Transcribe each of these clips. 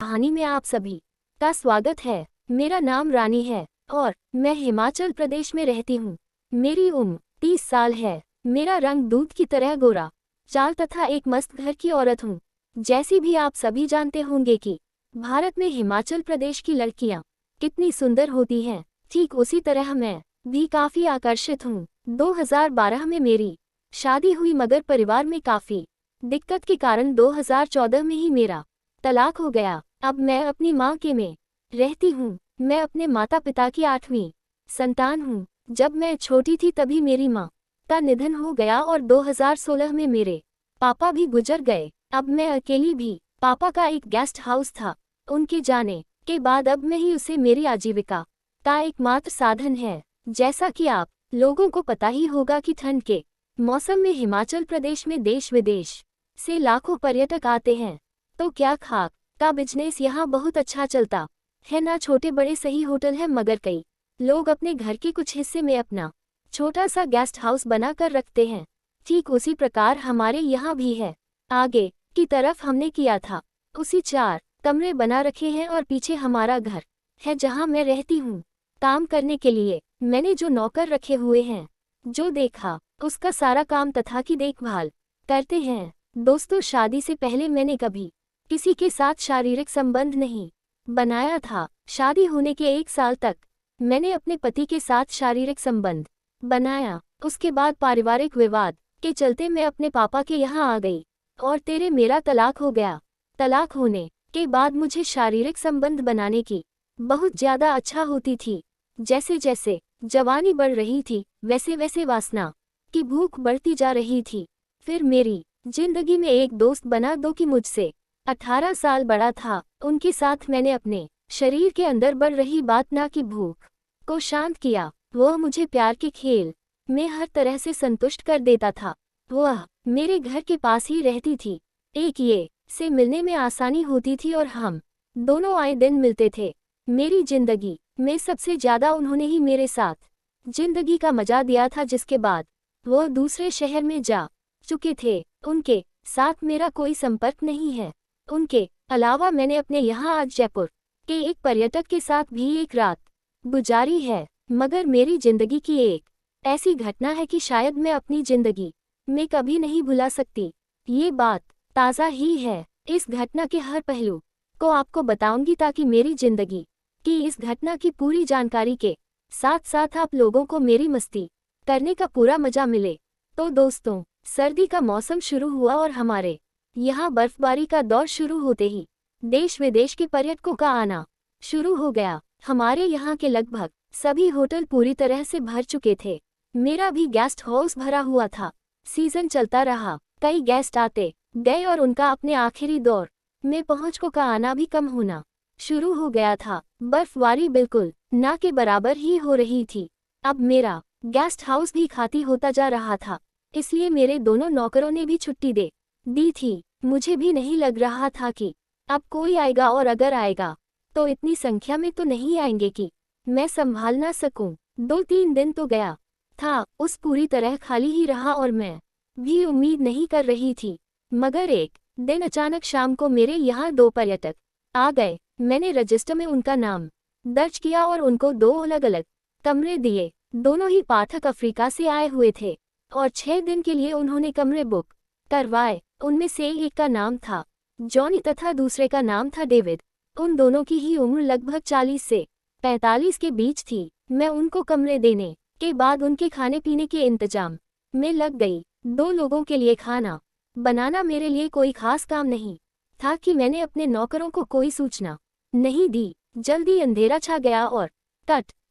कहानी में आप सभी का स्वागत है। मेरा नाम रानी है और मैं हिमाचल प्रदेश में रहती हूँ। मेरी उम्र 30 साल है। मेरा रंग दूध की तरह गोरा, चाल तथा एक मस्त घर की औरत हूँ। जैसी भी आप सभी जानते होंगे कि भारत में हिमाचल प्रदेश की लड़कियाँ कितनी सुंदर होती हैं, ठीक उसी तरह मैं भी काफ़ी आकर्षित हूँ। 2012 में मेरी शादी हुई, मगर परिवार में काफ़ी दिक्कत के कारण 2014 में ही मेरा तलाक हो गया। अब मैं अपनी माँ के में रहती हूँ। मैं अपने माता पिता की 8वीं संतान हूँ। जब मैं छोटी थी तभी मेरी माँ का निधन हो गया और 2016 में मेरे पापा भी गुजर गए। अब मैं अकेली भी। पापा का एक गेस्ट हाउस था। उनके जाने के बाद अब मैं ही उसे मेरी आजीविका का एकमात्र साधन है। जैसा कि आप लोगों को पता ही होगा कि ठंड के मौसम में हिमाचल प्रदेश में देश विदेश से लाखों पर्यटक आते हैं। तो क्या खाक का बिजनेस यहाँ बहुत अच्छा चलता है ना। छोटे बड़े सही होटल हैं, मगर कई लोग अपने घर के कुछ हिस्से में अपना छोटा सा गेस्ट हाउस बना कर रखते हैं। ठीक उसी प्रकार हमारे यहाँ भी है। आगे की तरफ हमने किया था उसी 4 कमरे बना रखे हैं और पीछे हमारा घर है जहाँ मैं रहती हूँ। काम करने के लिए मैंने जो नौकर रखे हुए हैं, जो देखा उसका सारा काम तथा की देखभाल करते हैं। दोस्तों, शादी से पहले मैंने कभी किसी के साथ शारीरिक संबंध नहीं बनाया था। शादी होने के 1 साल तक मैंने अपने पति के साथ शारीरिक संबंध बनाया। उसके बाद पारिवारिक विवाद के चलते मैं अपने पापा के यहाँ आ गई और मेरा तलाक हो गया। तलाक होने के बाद मुझे शारीरिक संबंध बनाने की बहुत ज़्यादा अच्छा होती थी। जैसे जैसे जवानी बढ़ रही थी वैसे वैसे वासना की भूख बढ़ती जा रही थी। फिर मेरी जिंदगी में एक दोस्त बना जो कि मुझसे 18 साल बड़ा था। उनके साथ मैंने अपने शरीर के अंदर बढ़ रही वासना की भूख को शांत किया। वह मुझे प्यार के खेल में हर तरह से संतुष्ट कर देता था। वह मेरे घर के पास ही रहती थी। एक ये से मिलने में आसानी होती थी और हम दोनों आए दिन मिलते थे। मेरी जिंदगी में सबसे ज़्यादा उन्होंने ही मेरे साथ जिंदगी का मजा दिया था। जिसके बाद वह दूसरे शहर में जा चुके थे। उनके साथ मेरा कोई संपर्क नहीं है। उनके अलावा मैंने अपने यहाँ आज जयपुर के एक पर्यटक के साथ भी एक रात गुजारी है। मगर मेरी जिंदगी की एक ऐसी घटना है कि शायद मैं अपनी जिंदगी में कभी नहीं भुला सकती। ये बात ताज़ा ही है। इस घटना के हर पहलू को आपको बताऊंगी ताकि मेरी जिंदगी की इस घटना की पूरी जानकारी के साथ साथ आप लोगों को मेरी मस्ती करने का पूरा मजा मिले। तो दोस्तों, सर्दी का मौसम शुरू हुआ और हमारे यहाँ बर्फबारी का दौर शुरू होते ही देश विदेश के पर्यटकों का आना शुरू हो गया। हमारे यहाँ के लगभग सभी होटल पूरी तरह से भर चुके थे। मेरा भी गेस्ट हाउस भरा हुआ था। सीजन चलता रहा, कई गेस्ट आते गए और उनका अपने आखिरी दौर में पहुँचने का आना भी कम होना शुरू हो गया था। बर्फबारी बिल्कुल ना के बराबर ही हो रही थी। अब मेरा गेस्ट हाउस भी खाली होता जा रहा था, इसलिए मेरे दोनों नौकरों ने भी छुट्टी दे दी थी। मुझे भी नहीं लग रहा था कि अब कोई आएगा, और अगर आएगा तो इतनी संख्या में तो नहीं आएंगे कि मैं संभाल ना सकूं। 2-3 दिन तो गया था, उस पूरी तरह खाली ही रहा और मैं भी उम्मीद नहीं कर रही थी। मगर एक दिन अचानक शाम को मेरे यहाँ 2 पर्यटक आ गए। मैंने रजिस्टर में उनका नाम दर्ज किया और उनको 2 अलग अलग कमरे दिए। दोनों ही पाठक अफ्रीका से आए हुए थे और 6 दिन के लिए उन्होंने कमरे बुक करवाए। उनमें से एक का नाम था जॉनी तथा दूसरे का नाम था डेविड। उन दोनों की ही उम्र लगभग 40 से 45 के बीच थी। मैं उनको कमरे देने के बाद उनके खाने पीने के इंतजाम में लग गई। 2 लोगों के लिए खाना बनाना मेरे लिए कोई खास काम नहीं था कि मैंने अपने नौकरों को कोई सूचना नहीं दी। जल्दी अंधेरा छा गया और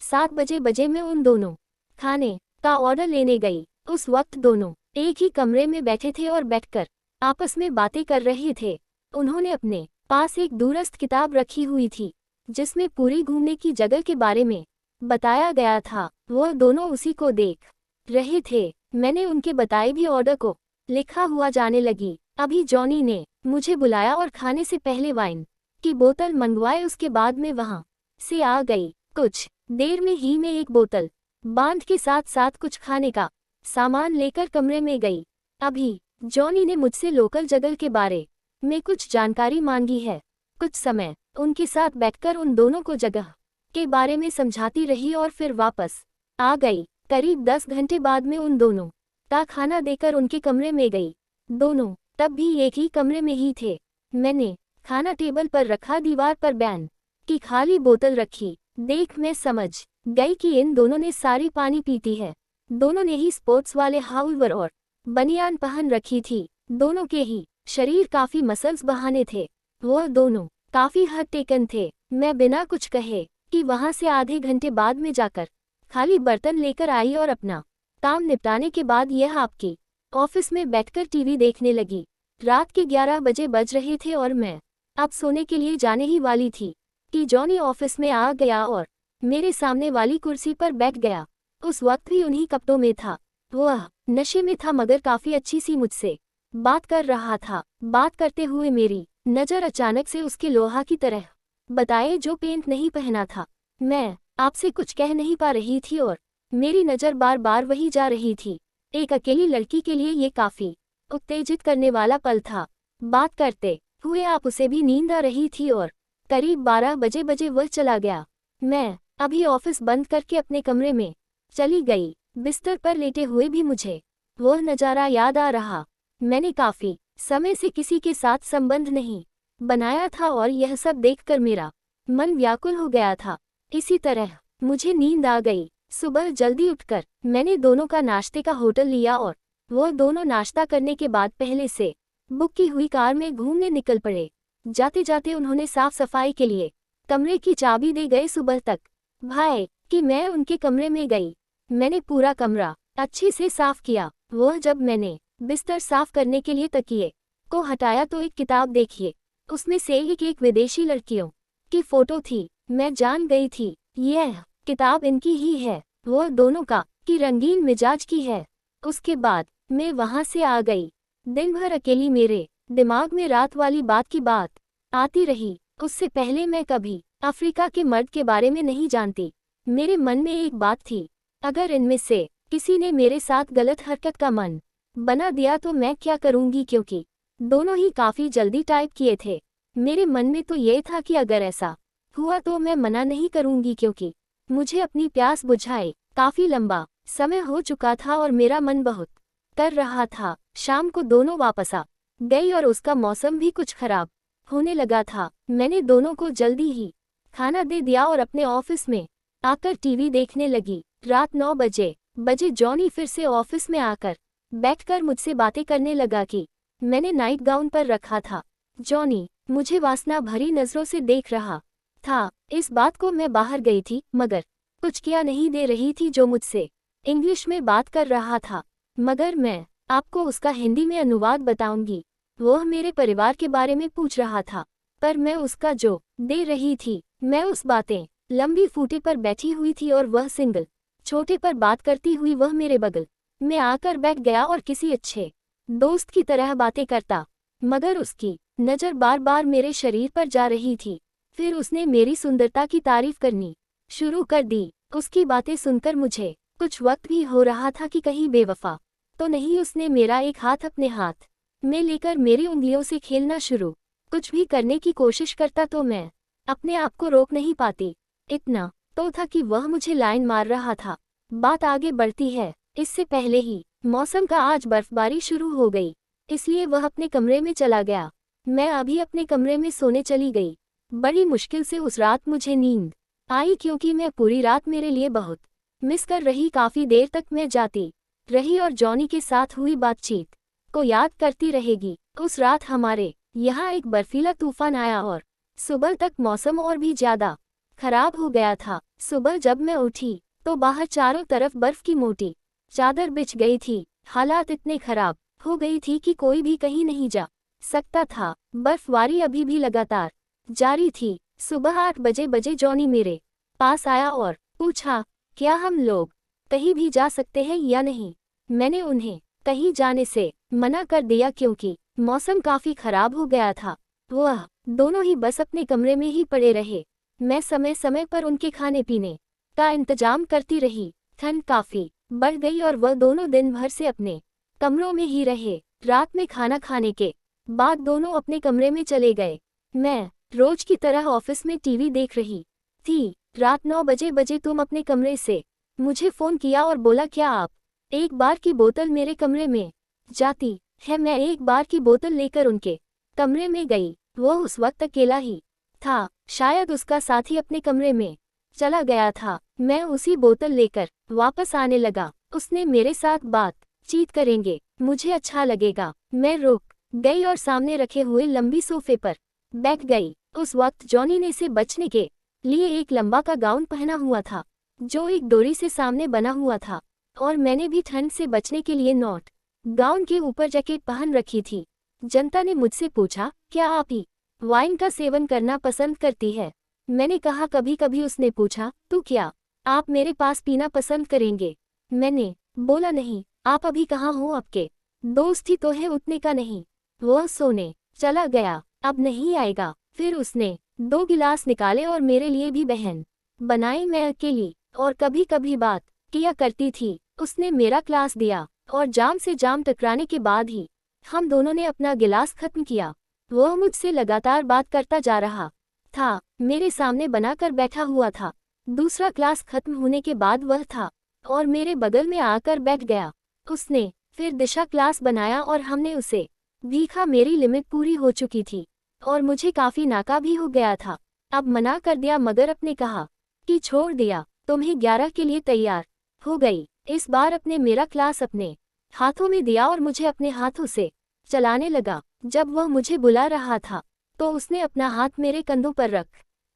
7 बजे मैं उन दोनों खाने का ऑर्डर लेने गई। उस वक्त दोनों एक ही कमरे में बैठे थे और बैठकर आपस में बातें कर रहे थे। उन्होंने अपने पास एक दूरस्थ किताब रखी हुई थी जिसमें पूरी घूमने की जगह के बारे में बताया गया था। वह दोनों उसी को देख रहे थे। मैंने उनके बताए भी ऑर्डर को लिखा हुआ जाने लगी। अभी जॉनी ने मुझे बुलाया और खाने से पहले वाइन की बोतल मंगवाए। उसके बाद मैं वहां से आ गई। कुछ देर में ही मैं एक बोतल बांध के साथ साथ कुछ खाने का सामान लेकर कमरे में गई। अभी जॉनी ने मुझसे लोकल जगह के बारे में कुछ जानकारी मांगी है। कुछ समय उनके साथ बैठकर उन दोनों को जगह के बारे में समझाती रही और फिर वापस आ गई। करीब 10 घंटे बाद में उन दोनों का खाना देकर उनके कमरे में गई। दोनों तब भी एक ही कमरे में ही थे। मैंने खाना टेबल पर रखा, दीवार पर बैन की खाली बोतल रखी। देख मैं समझ गई कि इन दोनों ने सारी पानी पीती है। दोनों ने ही स्पोर्ट्स वाले हाउलवर और बनियान पहन रखी थी। दोनों के ही शरीर काफी मसल्स बहाने थे। वह दोनों काफी हद टेकन थे। मैं बिना कुछ कहे कि वहां से आधे घंटे बाद में जाकर खाली बर्तन लेकर आई और अपना काम निपटाने के बाद यह आपकी ऑफिस में बैठकर टीवी देखने लगी। रात के 11 बजे बज रहे थे और मैं अब सोने के लिए जाने ही वाली थी कि जॉनी ऑफिस में आ गया और मेरे सामने वाली कुर्सी पर बैठ गया। उस वक्त भी उन्हीं कपड़ों में था। वह नशे में था मगर काफी अच्छी सी मुझसे बात कर रहा था। बात करते हुए मेरी नज़र अचानक से उसके लोहा की तरह बताए जो पेंट नहीं पहना था। मैं आपसे कुछ कह नहीं पा रही थी और मेरी नज़र बार बार वही जा रही थी। एक अकेली लड़की के लिए ये काफी उत्तेजित करने वाला पल था। बात करते हुए आप उसे भी नींद आ रही थी और करीब 12 बजे वह चला गया। मैं अभी ऑफिस बंद करके अपने कमरे में चली गई। बिस्तर पर लेटे हुए भी मुझे वह नज़ारा याद आ रहा। मैंने काफी समय से किसी के साथ संबंध नहीं बनाया था और यह सब देखकर मेरा मन व्याकुल हो गया था। इसी तरह मुझे नींद आ गई। सुबह जल्दी उठकर मैंने दोनों का नाश्ते का होटल लिया और वह दोनों नाश्ता करने के बाद पहले से बुक की हुई कार में घूमने निकल पड़े। जाते जाते उन्होंने साफ सफाई के लिए कमरे की चाबी दे गए। सुबह तक भाई कि मैं उनके कमरे में गई। मैंने पूरा कमरा अच्छे से साफ किया। वह जब मैंने बिस्तर साफ करने के लिए तकिए को हटाया तो एक किताब देखिए, उसमें से एक विदेशी लड़कियों की फोटो थी। मैं जान गई थी यह किताब इनकी ही है। वह दोनों का की रंगीन मिजाज की है। उसके बाद मैं वहां से आ गई। दिन भर अकेली मेरे दिमाग में रात वाली बात की बात आती रही। उससे पहले मैं कभी अफ्रीका के मर्द के बारे में नहीं जानती। मेरे मन में एक बात थी, अगर इनमें से किसी ने मेरे साथ गलत हरकत का मन बना दिया तो मैं क्या करूंगी, क्योंकि दोनों ही काफी जल्दी टाइप किए थे। मेरे मन में तो ये था कि अगर ऐसा हुआ तो मैं मना नहीं करूंगी, क्योंकि मुझे अपनी प्यास बुझाए काफी लंबा समय हो चुका था और मेरा मन बहुत कर रहा था। शाम को दोनों वापस आ गई और उसका मौसम भी कुछ खराब होने लगा था। मैंने दोनों को जल्दी ही खाना दे दिया और अपने ऑफिस में आकर टीवी देखने लगी। रात 9 बजे जॉनी फिर से ऑफिस में आकर बैठकर मुझसे बातें करने लगा कि मैंने नाइट गाउन पर रखा था। जॉनी मुझे वासना भरी नजरों से देख रहा था। इस बात को मैं बाहर गई थी मगर कुछ किया नहीं दे रही थी जो मुझसे इंग्लिश में बात कर रहा था, मगर मैं आपको उसका हिंदी में अनुवाद बताऊंगी। वह मेरे परिवार के बारे में पूछ रहा था पर मैं उसका जो दे रही थी। मैं उस बातें लंबी फूटे पर बैठी हुई थी और वह सिंगल छोटे पर बात करती हुई वह मेरे बगल में आकर बैठ गया और किसी अच्छे दोस्त की तरह बातें करता, मगर उसकी नज़र बार बार मेरे शरीर पर जा रही थी। फिर उसने मेरी सुंदरता की तारीफ करनी शुरू कर दी। उसकी बातें सुनकर मुझे कुछ वक्त भी हो रहा था कि कहीं बेवफा तो नहीं। उसने मेरा एक हाथ अपने हाथ में लेकर मेरी उंगलियों से खेलना शुरू कुछ भी करने की कोशिश करता तो मैं अपने आप को रोक नहीं पाती। इतना तो था कि वह मुझे लाइन मार रहा था। बात आगे बढ़ती है। इससे पहले ही मौसम का आज बर्फबारी शुरू हो गई, इसलिए वह अपने कमरे में चला गया। मैं अभी अपने कमरे में सोने चली गई। बड़ी मुश्किल से उस रात मुझे नींद आई, क्योंकि मैं पूरी रात मेरे लिए बहुत मिस कर रही। काफी देर तक मैं जाती रही और जॉनी के साथ हुई बातचीत को याद करती रहेगी। उस रात हमारे यहाँ एक बर्फीला तूफान आया और सुबह तक मौसम और भी ज्यादा खराब हो गया था। सुबह जब मैं उठी तो बाहर चारों तरफ बर्फ की मोटी चादर बिछ गई थी। हालात इतने खराब हो गई थी कि कोई भी कहीं नहीं जा सकता था। बर्फबारी अभी भी लगातार जारी थी। सुबह 8 बजे जॉनी मेरे पास आया और पूछा क्या हम लोग कहीं भी जा सकते हैं या नहीं। मैंने उन्हें कहीं जाने से मना कर दिया क्योंकि मौसम काफी खराब हो गया था। वह दोनों ही बस अपने कमरे में ही पड़े रहे। मैं समय समय पर उनके खाने पीने का इंतजाम करती रही। ठंड काफी बढ़ गई और वह दोनों दिन भर से अपने कमरों में ही रहे। रात में खाना खाने के बाद दोनों अपने कमरे में चले गए। मैं रोज की तरह ऑफिस में टीवी देख रही थी। रात 9 बजे तुम अपने कमरे से मुझे फोन किया और बोला क्या आप एक बार की बोतल मेरे कमरे में जाती है। मैं एक बार की बोतल लेकर उनके कमरे में गई। वो उस वक्त अकेला ही था, शायद उसका साथी अपने कमरे में चला गया था। मैं उसी बोतल लेकर वापस आने लगा। उसने मेरे साथ बातचीत करेंगे, मुझे अच्छा लगेगा। मैं रुक गई और सामने रखे हुए लंबी सोफे पर बैठ गई। उस वक्त जॉनी ने से बचने के लिए एक लंबा का गाउन पहना हुआ था जो एक डोरी से सामने बना हुआ था, और मैंने भी ठंड से बचने के लिए नॉट गाउन के ऊपर जैकेट पहन रखी थी। जनता ने मुझसे पूछा, क्या आप ही वाइन का सेवन करना पसंद करती है? मैंने कहा कभी कभी। उसने पूछा, तो क्या आप मेरे पास पीना पसंद करेंगे? मैंने बोला नहीं। आप अभी कहाँ हो? आपके दोस्त ही तो है, उतने का नहीं। वह सोने चला गया, अब नहीं आएगा। फिर उसने 2 गिलास निकाले और मेरे लिए भी बहन बनाई। मैं अकेली और कभी कभी बात किया करती थी। उसने मेरा ग्लास दिया और जाम से जाम टकराने के बाद ही हम दोनों ने अपना गिलास खत्म किया। वह मुझसे लगातार बात करता जा रहा था, मेरे सामने बनाकर बैठा हुआ था। दूसरा क्लास खत्म होने के बाद वह था और मेरे बगल में आकर बैठ गया। उसने फिर दिशा क्लास बनाया और हमने उसे भी खा। मेरी लिमिट पूरी हो चुकी थी और मुझे काफी नाका भी हो गया था। अब मना कर दिया, मगर अपने कहा कि छोड़ दिया। तुम्हें 11 के लिए तैयार हो गई। इस बार अपने मेरा क्लास अपने हाथों में दिया और मुझे अपने हाथों से चलाने लगा। जब वह मुझे बुला रहा था तो उसने अपना हाथ मेरे कंधों पर रख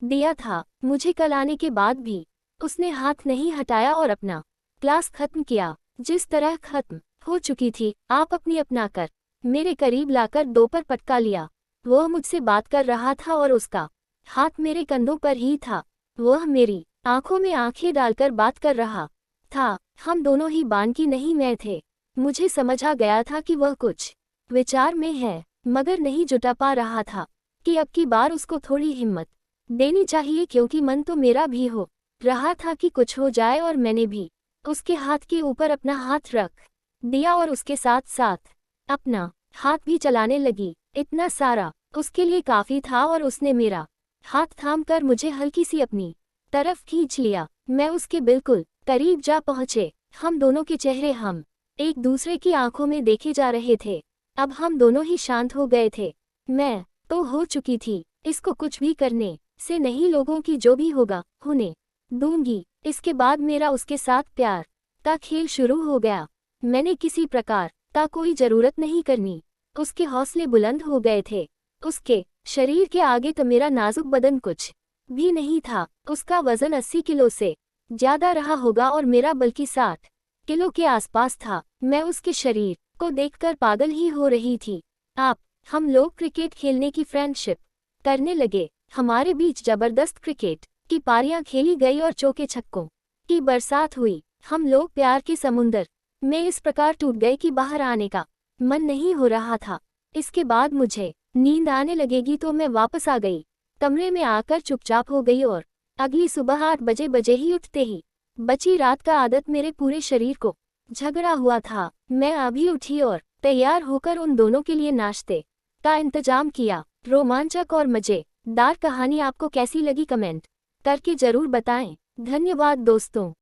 दिया था। मुझे कल आने के बाद भी उसने हाथ नहीं हटाया और अपना क्लास खत्म किया। जिस तरह खत्म हो चुकी थी, आप अपनी अपनाकर मेरे करीब लाकर 2 पर पटका लिया। वह मुझसे बात कर रहा था और उसका हाथ मेरे कंधों पर ही था। वह मेरी आंखों में आंखें डालकर बात कर रहा था। हम दोनों ही बानकी नहीं मैं थे। मुझे समझ आ गया था कि वह कुछ विचार में है, मगर नहीं जुटा पा रहा था कि अब की बार उसको थोड़ी हिम्मत देनी चाहिए, क्योंकि मन तो मेरा भी हो रहा था कि कुछ हो जाए। और मैंने भी उसके हाथ के ऊपर अपना हाथ रख दिया और उसके साथ साथ अपना हाथ भी चलाने लगी। इतना सारा उसके लिए काफी था और उसने मेरा हाथ थामकर मुझे हल्की सी अपनी तरफ खींच लिया। मैं उसके बिल्कुल करीब जा पहुंचे। हम दोनों के चेहरे हम एक दूसरे की आंखों में देखे जा रहे थे। अब हम दोनों ही शांत हो गए थे। मैं तो हो चुकी थी, इसको कुछ भी करने से नहीं, लोगों की जो भी होगा होने दूंगी। इसके बाद मेरा उसके साथ प्यार का खेल शुरू हो गया। मैंने किसी प्रकार का कोई जरूरत नहीं करनी। उसके हौसले बुलंद हो गए थे। उसके शरीर के आगे तो मेरा नाजुक बदन कुछ भी नहीं था। उसका वजन 80 किलो से ज्यादा रहा होगा और मेरा बल्कि 60 किलो के आसपास था। मैं उसके शरीर को देखकर पागल ही हो रही थी। हम लोग क्रिकेट खेलने की फ्रेंडशिप करने लगे। हमारे बीच जबरदस्त क्रिकेट की पारियां खेली गई और चौके छक्कों की बरसात हुई। हम लोग प्यार के समुंदर में इस प्रकार टूट गए कि बाहर आने का मन नहीं हो रहा था। इसके बाद मुझे नींद आने लगेगी तो मैं वापस आ गई। कमरे में आकर चुपचाप हो गई और अगली सुबह 8 बजे ही उठते ही बची रात का आदत मेरे पूरे शरीर को झगड़ा हुआ था। मैं अभी उठी और तैयार होकर उन दोनों के लिए नाश्ते का इंतजाम किया। रोमांचक और मजेदार कहानी आपको कैसी लगी कमेंट करके जरूर बताएं। धन्यवाद दोस्तों।